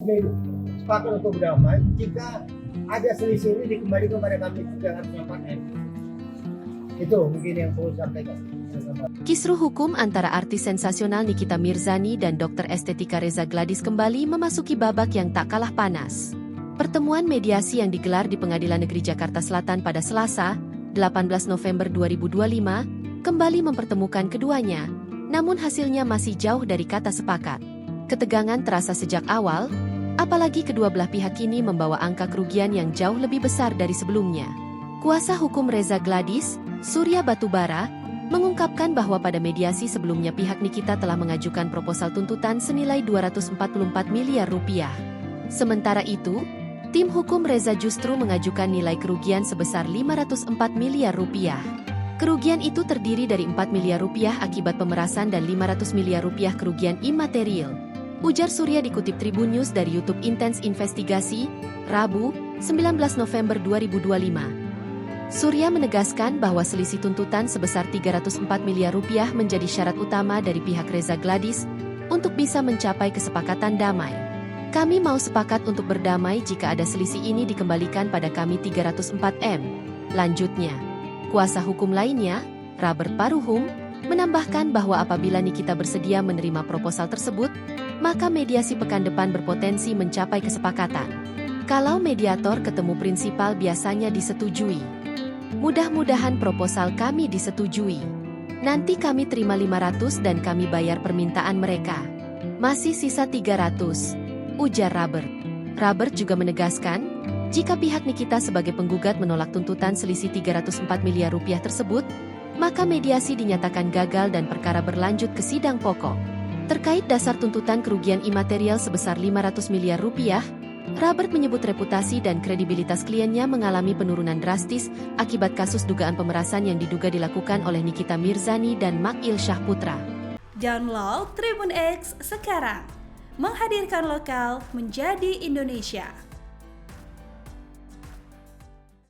resmi sepakat untuk berdamai. Jika ada selisih ini dikembalikan kepada kami 304M. Itu mungkin yang perlu sampaikan. Kisruh hukum antara artis sensasional Nikita Mirzani dan dokter estetika Reza Gladys kembali memasuki babak yang tak kalah panas. Pertemuan mediasi yang digelar di Pengadilan Negeri Jakarta Selatan pada Selasa, 18 November 2025, kembali mempertemukan keduanya, namun hasilnya masih jauh dari kata sepakat. Ketegangan terasa sejak awal, apalagi kedua belah pihak kini membawa angka kerugian yang jauh lebih besar dari sebelumnya. Kuasa hukum Reza Gladys, Surya Batubara, mengungkapkan bahwa pada mediasi sebelumnya pihak Nikita telah mengajukan proposal tuntutan senilai 244 miliar rupiah. Sementara itu, tim hukum Reza justru mengajukan nilai kerugian sebesar 504 miliar rupiah. Kerugian itu terdiri dari 4 miliar rupiah akibat pemerasan dan 500 miliar rupiah kerugian imaterial. Ujar Surya dikutip Tribun News dari YouTube Intens Investigasi, Rabu, 19 November 2025. Surya menegaskan bahwa selisih tuntutan sebesar 304 miliar rupiah menjadi syarat utama dari pihak Reza Gladys untuk bisa mencapai kesepakatan damai. Kami mau sepakat untuk berdamai jika ada selisih ini dikembalikan pada kami 304M. Lanjutnya, kuasa hukum lainnya, Robert Paruhum, menambahkan bahwa apabila Nikita bersedia menerima proposal tersebut, maka mediasi pekan depan berpotensi mencapai kesepakatan. Kalau mediator ketemu prinsipal biasanya disetujui. Mudah-mudahan proposal kami disetujui. Nanti kami terima 500 dan kami bayar permintaan mereka. Masih sisa 300, ujar Robert. Robert juga menegaskan, jika pihak Nikita sebagai penggugat menolak tuntutan selisih 304 miliar rupiah tersebut, maka mediasi dinyatakan gagal dan perkara berlanjut ke sidang pokok. Terkait dasar tuntutan kerugian imaterial sebesar 500 miliar rupiah, Robert menyebut reputasi dan kredibilitas kliennya mengalami penurunan drastis akibat kasus dugaan pemerasan yang diduga dilakukan oleh Nikita Mirzani dan Makil Syahputra. Download Tribun X sekarang, menghadirkan lokal menjadi Indonesia.